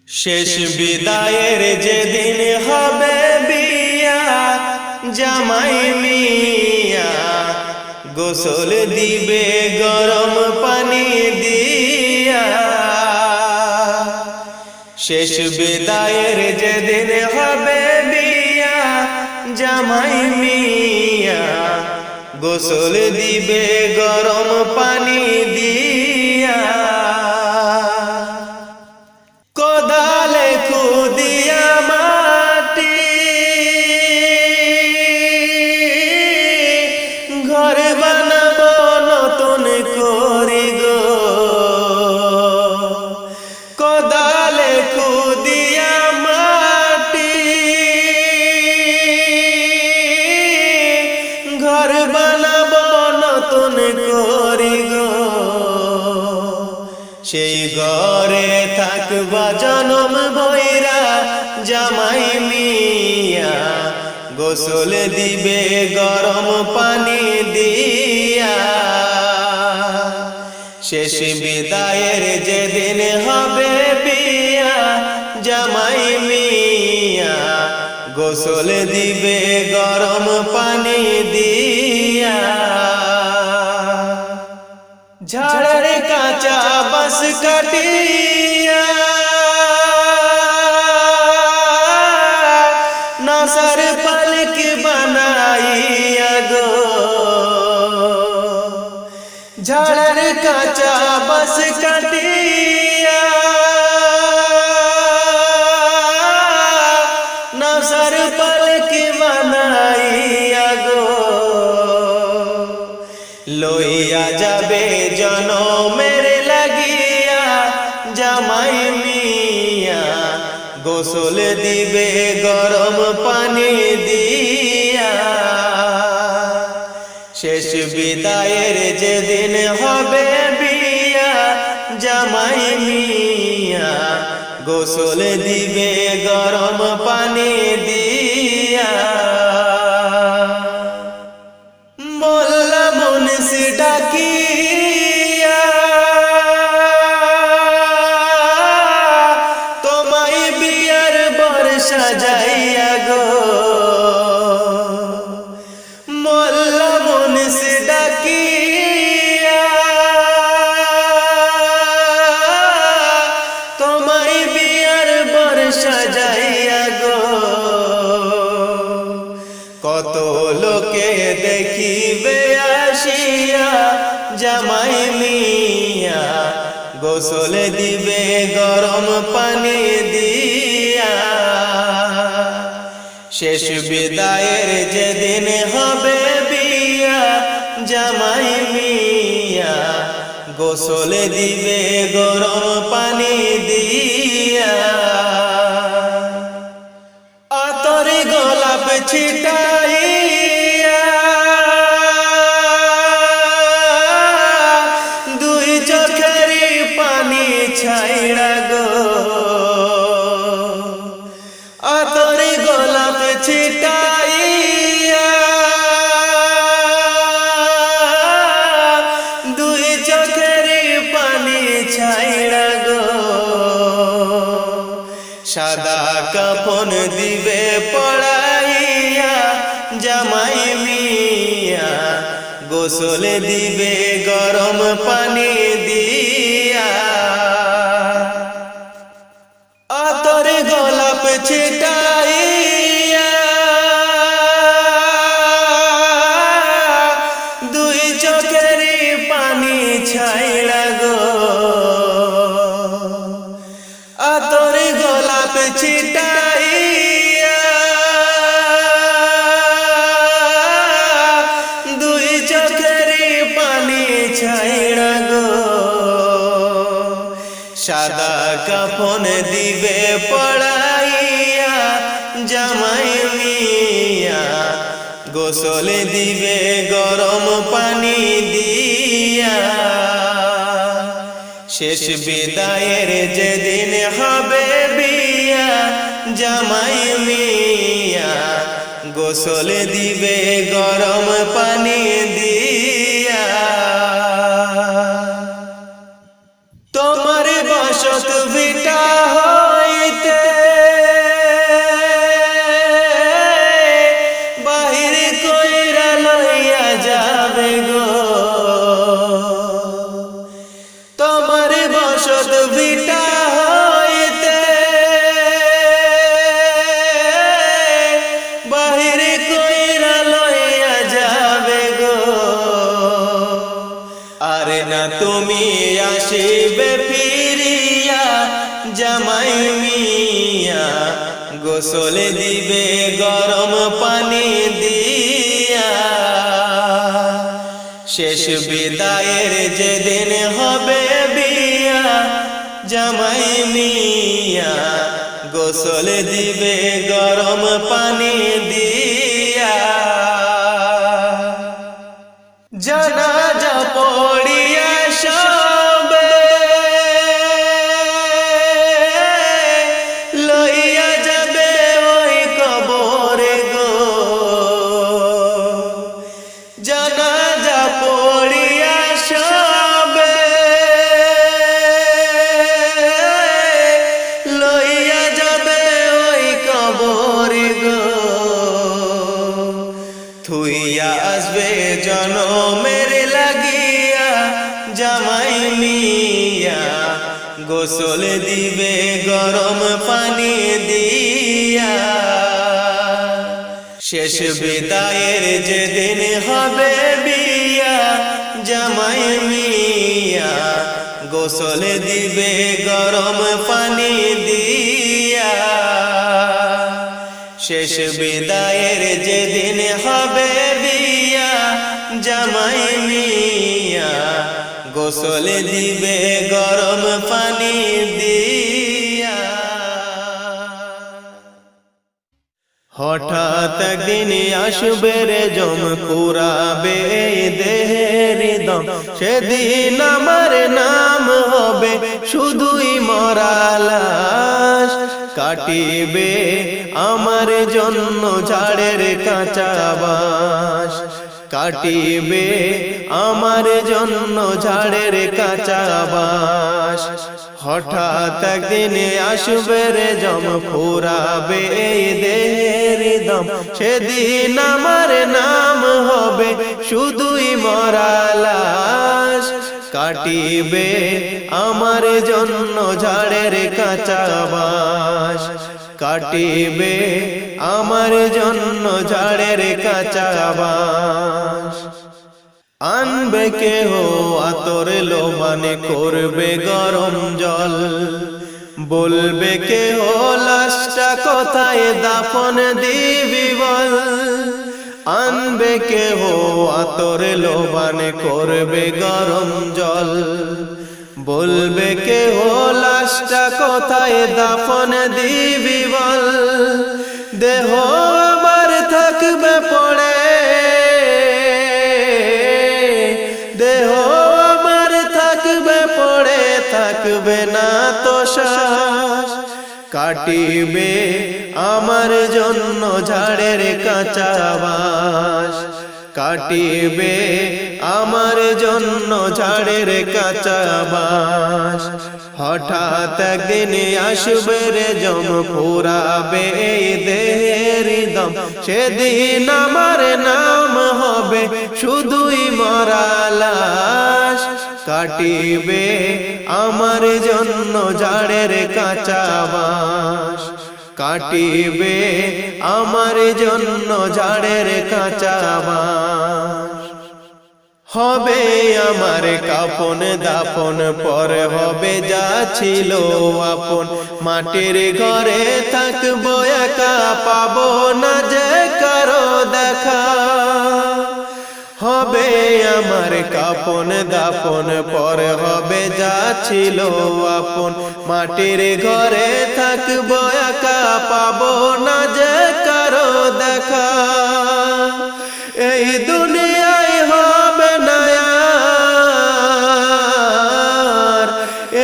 শেষ বিদায়ের যেদিন হবে বিয়া, জামাই মিয়া গোসল দিবে গরম পানি দিয়া। শেষ বিদায়ের যেদিন হবে বিয়া, জামাই মিয়া গোসল দিবে গরম পানি দিয়া। কোদালে খুদিয়া মাটি ঘর বানাবো নতুন করে গো। কোদালে খুদিয়া মাটি ঘর বানাবো নতুন করে গো। সেই ঘরে থাকবা জনম বইরা, জামাই মিয়া গোসল দিবে গরম পানি দিয়া। শেষ বিদায়ের যেদিন হবে বিয়া, জামাই মিয়া গোসল দিবে গরম পানি দিয়া। ঝাড়ের কাঁচা বাঁশ কাটিয়া নাসার পালক বানাইয়া গো। ঝাড়ের কাঁচা বাঁশ কাটিয়া নাসার পালক বানাইয়া গো। লইয়া যাবে জনমের লাগিয়া, জামাই মিয়া গোসল দিবে গরম পানি দিয়া। শেষ বিদায়ের যেদিন হবে বিয়া, জামাই মিয়া গোসল দিবে গরম পানি দিয়া। মোল্লা মুন্সি ডাকিয়া তোমায় বিয়ার বর সাজাইয়া গো। মোল্লা মুন্সি ডাকিয়া তোমায় বিয়ার বর সাজাইয়া গো। কত লোকে দেখিবে আসিয়া, জামাই মিয়া গোসল দিবে গরম পানি দিয়া। শেষ বিদায়ের যেদিন হবে বিয়া, জামাই মিয়া গোসল দিবে গরম পানি দিয়া। আতর গোলাপ ছিটাইয়া দুই চোখের পানি ছাইড়া গো। আতর গোলাপ ছিটাইয়া দুই চোখের পানি ছাইড়া গো। সাদা কাফন দিবে পড়াইয়া, জামাই মিয়া গোসল দিবে গরম পানি দিয়া। আতর গোলাপ ছিটাইয়া দুই চোখের পানি ছাইড়া গো। আতর গোলাপ ছিটাইয়া দুই চোখের পানি ছাইড়া গো। সাদা কাফন দিবে পড়াইয়া, জামাই মিয়া গোসল দিবে গরম পানি দিয়া। শেষ বিদায়ের যেদিন হবে বিয়া, জামাই মিয়া গোসল দিবে গরম পানি দিয়া। তোমার বসত ভিটা হয়ে জামাই মিয়া গোসল দিবে গরম পানি দিয়া। শেষ বিদায়ের যেদিন হবে বিয়া, জামাই মিয়া গোসল দিবে গরম পানি দিয়া। জানাজা পড়িয়া সবে লইয়া যাবে ওই কবরে গো। জানাজা পড়িয়া সবে লইয়া যাবে ওই কবরে গো। থুইয়া আসবে জনমের লাগিয়া, জামাই মিয়া গোসল দিবে গরম পানি দিয়া। শেষ বিদায়ের যেদিন হবে বিয়া, জামাই মিয়া গোসল দিবে গরম পানি দিয়া। শেষ বিদায়ের যেদিন হবে বিয়া, জামাই মিয়া গোসল দিবে গরম পানি দিয়া। হঠাৎ একদিন আসবে রে জম পুরাবে দেহের দম, সেদিন আমার নাম হবে শুধুই মরা লাশ। কাটিবে আমার জন্য ঝাড়ের কাঁচা বাঁশ, কাটিবে আমার জন্য ঝাড়ের কাঁচা বাঁশ। হঠাৎ একদিন আসবে রে জম ফুরাবে দেহের দম, সেদিন আমার নাম হবে শুধুই মরা লাশ। কাটিবে আমার জন্য ঝাড়ের কাঁচা বাঁশ, কাটিবে আমার জন্য ঝাড়ের কাঁচা বাঁশ। আনবে কেহ আতর লোবানে করবে গরম জল, বলবে কেহ লাশটা কোথায় দাফন দিবি বল। আনবে কেহ আতর লোবানে করবে গরম জল, বলবে কেহ লাশটা কোথায় দাফন দিবি বল। দেহ আমার থাকবে পড়ে, দেহ আমার থাকবে পড়ে, থাকবে না তো শ্বাস। কাটিবে আমার জন্য ঝাড়ের কাঁচা বাঁশ, কাটিবে আমার জন্য ঝাড়ের কাঁচা বাঁশ। হঠাৎ একদিন আসবে রে জম ফুরাবে দেহের দম, সেদিন আমার নাম হবে শুধুই মরা লাশ। কাটিবে আমার জন্য ঝাড়ের কাঁচা বাঁশ, কাটিবে আমার জন্য ঝাড়ের কাঁচা বাঁশ। হবে আমার কাফন দাফন, পরে হবে যা ছিল আপন। মাটির ঘরে থাকবো একা, পাবো না যে কারো দেখা। হবে আমার কাফন দাফন, পরে হবে যা ছিল আপন। মাটির ঘরে থাকবো একা, পাবো না যে কারো দেখা। এই দুনিয়ায় হবে না আর,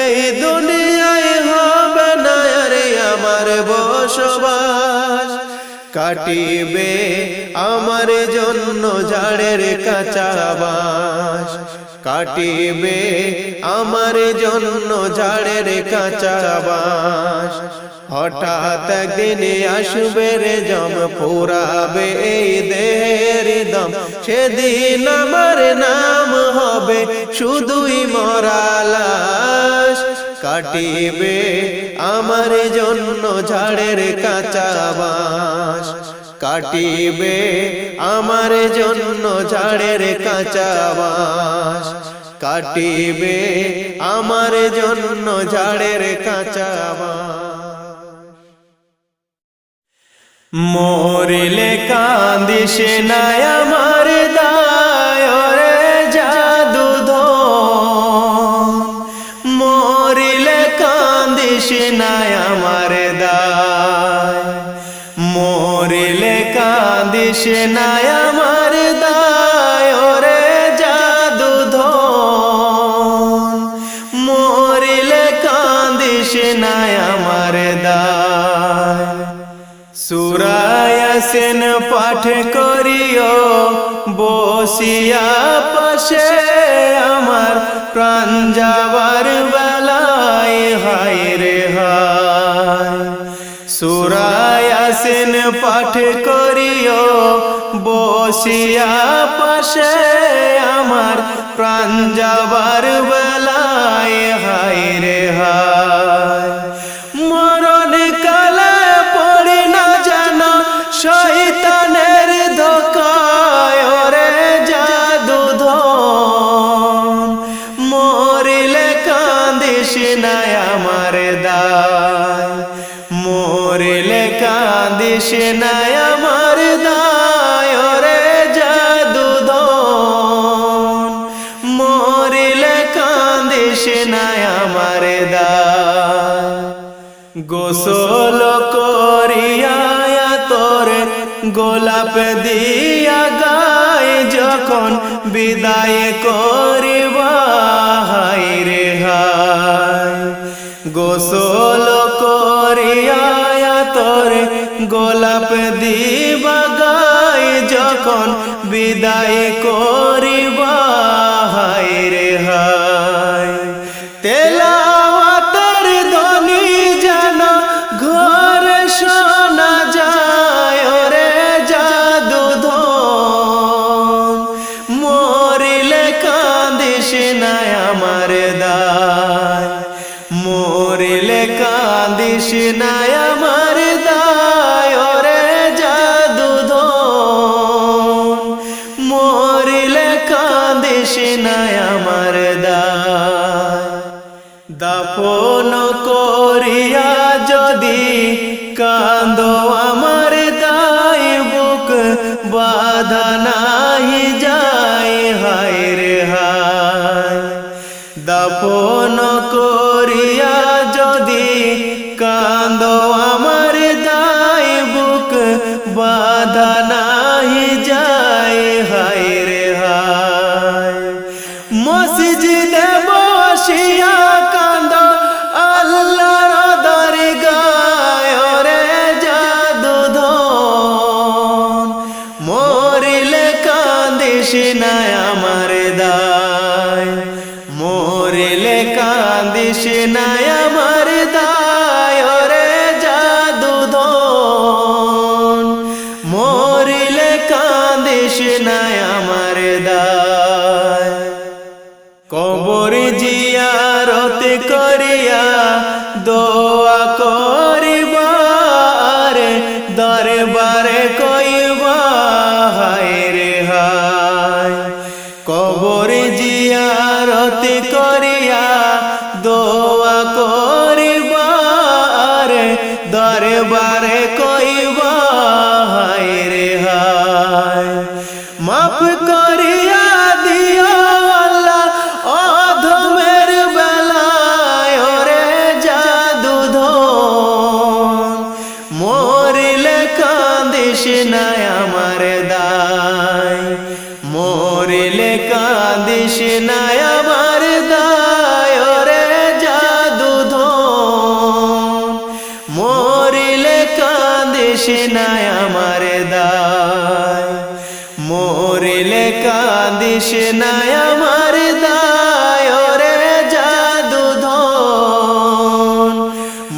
এই দুনিয়ায় হবে না রে আমার বসবাস। কাটিবে আমার জন্য ঝাড়ের কাঁচা বাঁশ, কাটিবে আমার জন্য ঝাড়ের কাঁচা বাঁশ। হঠাৎ একদিন আসবে রে জম ফুরাবে এই দেহের দম, সেদিন আমার নাম হবে শুধুই মরা লাশ। কাটিবে আমার জন্য ঝাড়ের কাঁচা বাঁশ, কাটিবে আমার জন্য ঝাড়ের কাঁচা বাঁশ। কাটিবে আমার জন্য ঝাড়ের কাঁচা বাঁশ। মরিলে কাঁদিস না আমার দায় রে জাদুধন, মরিলে কাঁদিস না আমার দায়, মরিলে কাঁদিস না আমার দায় রে জাদুধন, মরিলে কাঁদিস না আমার দায়। সূরা ইয়াসিন পাঠ করিও বসিয়া পাশে আমার প্রাণ যাবার বেলায় হায় রে হায়। সূরা ইয়াসিন পাঠ করিও বসিয়া পাশে আমার প্রাণ যাবার বেলায় হায় রে হায়। মরণ কালে পড়ি না জানো শয়তানের ধোঁকায় রে জাদুধন, মরিলে কাঁদিস না আমার দায়, মরিলে কাঁদিস না আমার দায় রে জাদুধন, মরিলে কাঁদিস না আমার দায়। গোসল করিয়া তোর গোলাপ দিয়া গায়ে যখন বিদায় করিবা হায় রে হায়। গোসল করিয়া তোর গোলাপ দিবা গায়ে যখন বিদায় করিবা হায় রে হায়। তেলাওয়াতের ধ্বনি যেন ঘরে শোনা যায় রে জাদুধন, মরিলে কাঁদিস না আমার দায়, মরিলে কাঁদিস না আমার দায় রে জাদুধন, মরিলে কাঁদিস না আমার দায়। দাফন করিয়া যদি কান্দো আমার দায় বুক বাধা নাহি যায় হায় রে হায়। দাফন করিয়া যদি কান্দো আমার দায় বুক বাধা নাহি যায় হায় রে হায়। মসজিদে বসিয়া কান্দো আল্লাহর দরগায় রে জাদুধন, মরিলে কাঁদিস না আমার দায়, মরিলে কাঁদিস না আমার দায় রে জাদুধন, মরিলে কাঁদিস না আমার দায়। কবর জিয়ারত করিয়া দোয়া করিবা রে দরবারে কইবা হায় রে হায়। কবর জিয়ারত করিয়া দোয়া করিবা রে দরবারে কইবা হায় রে হায়। মাফ করিয়া দিও আল্লাহ অধমের বেলায় রে জাদুধন, মরিলে কাঁদিস না আমার দায়, মরিলে কাঁদিস না আমার দায় রে জাদুধন, মরিলে কাঁদিস না আমার দায়, মরিলে কাঁদিস না আমার দায় রে জাদুধন,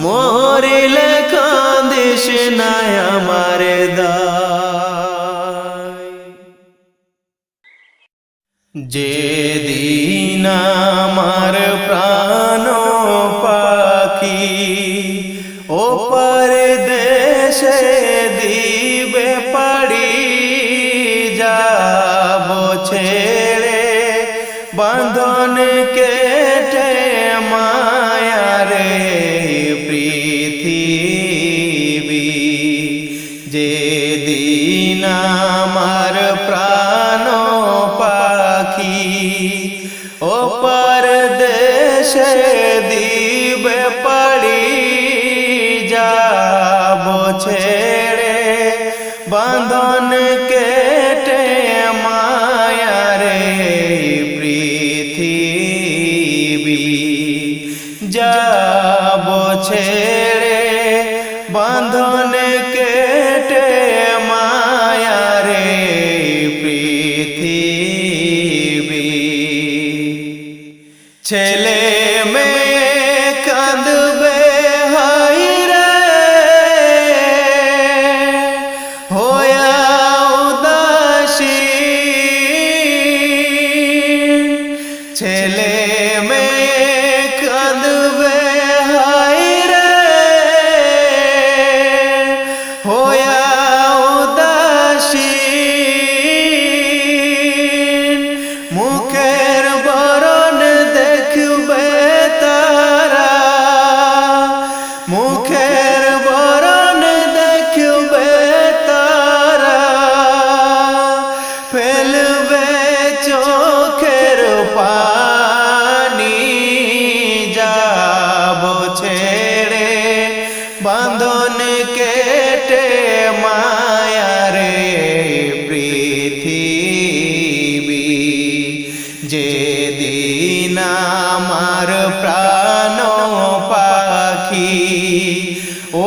মরিলে কাঁদিস না আমার দায়। যেদিন আমার প্রাণ পাখি ওপার দেশে দিবে পাড়ি যাব ছেড়ে বাঁধ বাঁধন কেটে মায়ার পৃথিবী যেদিন আমার প্রাণ পাখি ওপার দেশে দিবে পাড়ি যাব ছেড়ে বাঁধন কেটে মায়ার পৃথিবী যাব ছেড়ে বাঁধন কেটে মায়ার পৃথিবী ছেলে মেয়ে কাঁদবে হায়রে হোয়া উদাসী ছেলে মেয়ে কাঁদবে হায়রে হোয়া উদাসী মুখের বরণ দেখবে তারা মুখের বরণ দেখবে তারা ফেলবে চোখের পানি যাব ছেড়ে বাঁধন কেটে মায়ার পৃথিবী যেদিন আমার প্রাণ পাখি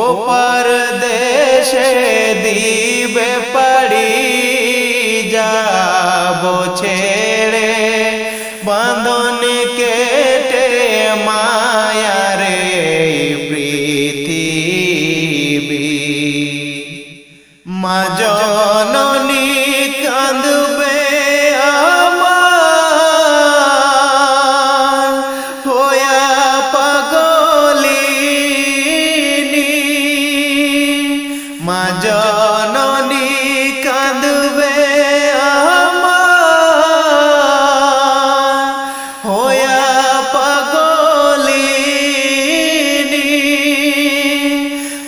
ওপার দেশে দিবে পাড়ি যাব ছেড়ে বাঁধন কেটে মায়ার পৃথিবী মা জননী কাঁদবে আমার হোয়া পাগলিনী মা জননী কাঁদবে আমার হোয়া পাগলিনী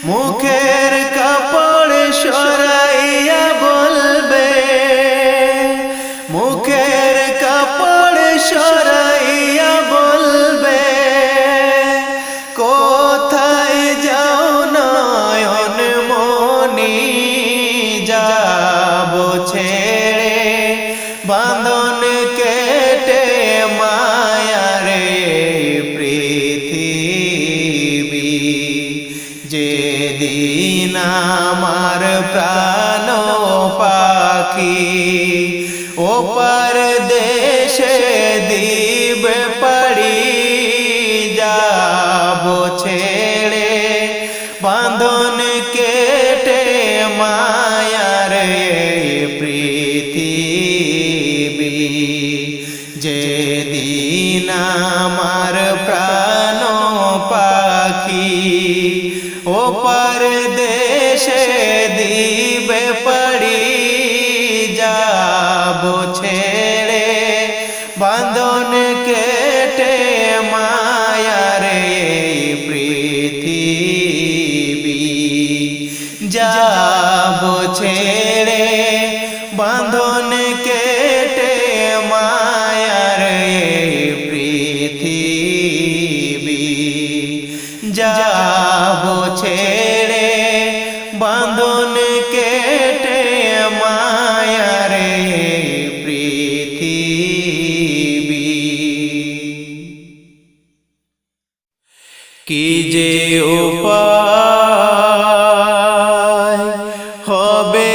মুখের কাপড় সরাইয়া বলবে মুখের কাপড় সরাইয়া বলবে কোথায় যাও নয়ন মনি যাব ছেড়ে বাঁধন কেটে মায়ার পৃথিবী যেদিন আমার প্রাণ পাখি ওপার দেশে দিবে পাড়ি যাব ছেড়ে বাঁধন কেটে মায়ার পৃথিবী যেদিন আমার প্রাণ পাখি ওপার দেশে দিবে পাড়ি যাব ছেড়ে বাঁধন কেটে মায়ার পৃথিবী যাব ছেড়ে বাঁধন কেটে মায়ার পৃথিবী যাব ছেড়ে বাঁধন কেটে মায়ার পৃথিবী কি যে উপায় হবে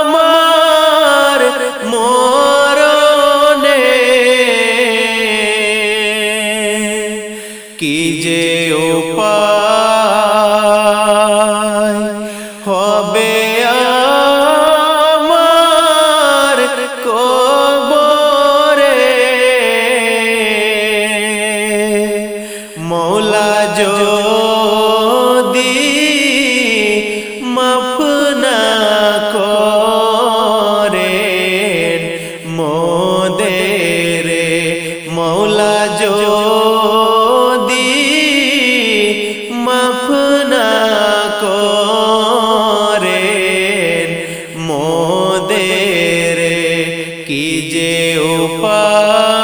আমার মরণে কি যে উপায় মাফ না করেন মোদের কি যে উপায়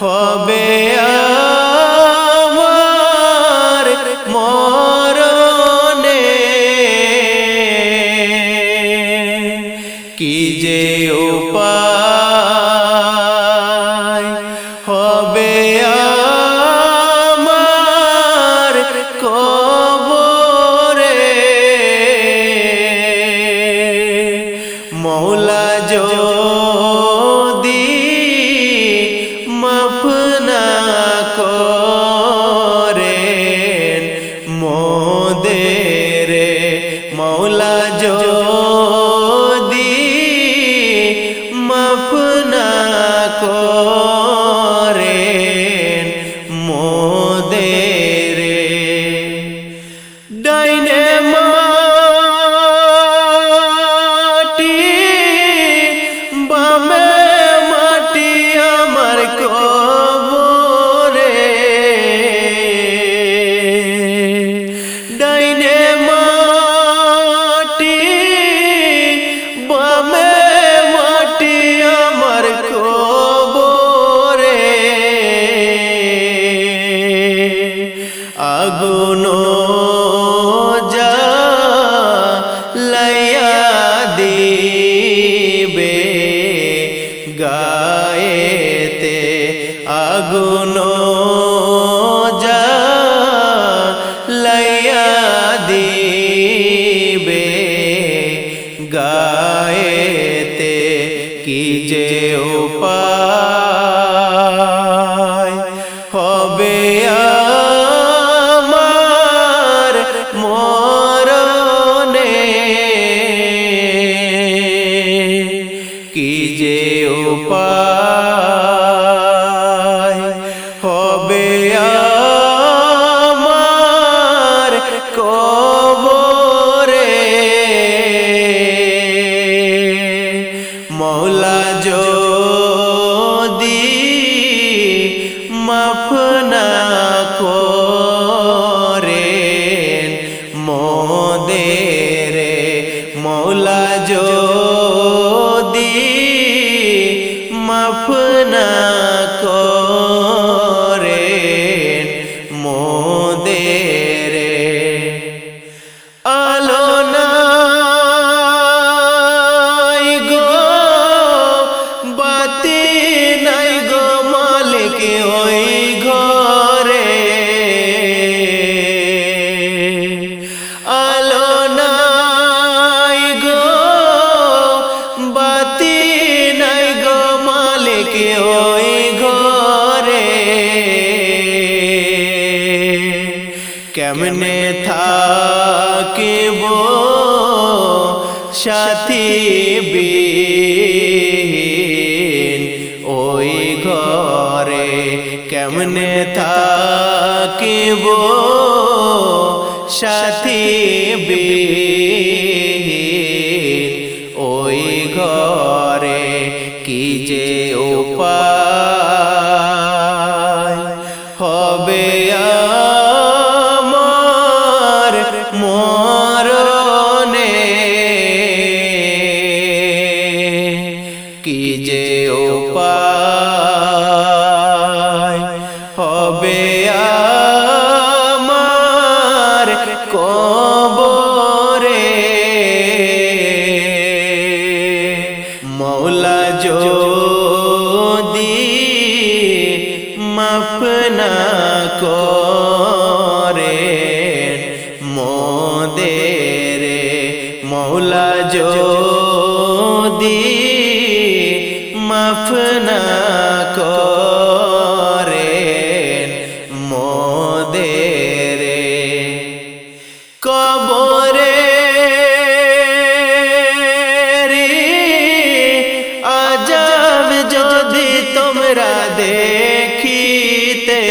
হবে আমার মরণে কি যে উপায় হবে আমার কবরে মৌলা যদি মাফ না করেন মোদের মৌলা যদি মাফ না করেন মোদের ডাইনে মাটি বামে মাটি আমার কবরে ডাইনে মাটি বামে মাটি আমার কবরে আগুন জ্বালাইয়া দিবে গায়েতে আগুন জ্বালাইয়া দিবে গায়েতে কি যে উপায় হবে আমার মরণে কি যে উপায় হবে আমার কবরে মৌলা যদি মাফ না করেন মোদের মৌলা যদি মাফ না করেন মোদের আলো নাই গো বাতি নাই গো মালিক ওই ঘরে আলো নাই গো বাতি নাই গো মালিক ওই ঘরে কেমনে থাকিব সাথী বিহীন ওই ঘরে কেমনে থাকিব সাথী বিহীন ওই ঘরে কি যে উপায় হবে আমার মরণে কি যে উপায় হবে আমার কবরে মৌলা যদি মাফ না করেন মোদের মৌলা যদি মাফ না করেন মোদের কবরে আযাব যদি তোমরা দেখিতে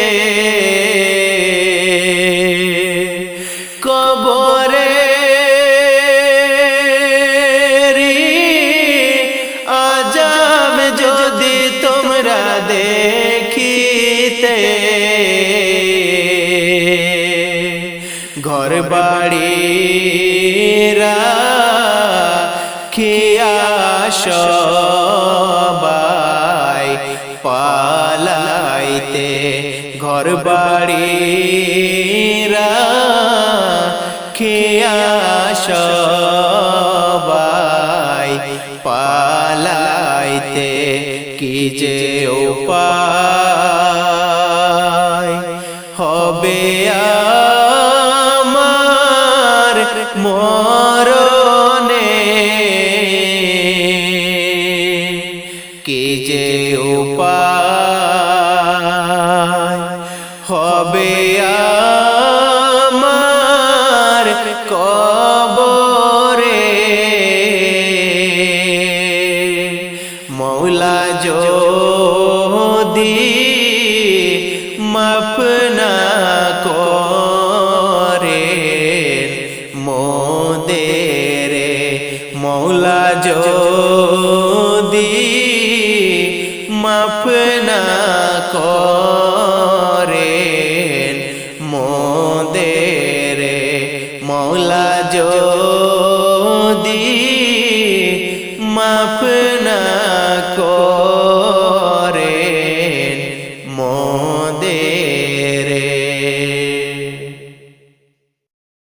কবরে আযাব যদি তোমরা ঘর বাড়ি রাখিয়া সবাই পালাইতে, ঘর বাড়ি রাখিয়া সবাই পালাইতে, কি যে উপায় হবে আমার মরণে, কি যে উপায় হবে আমার কবরে। মৌলা যদি মাফ না করেন মোদের, মৌলা যদি মাফ না করেন মোদের, মৌলা যদি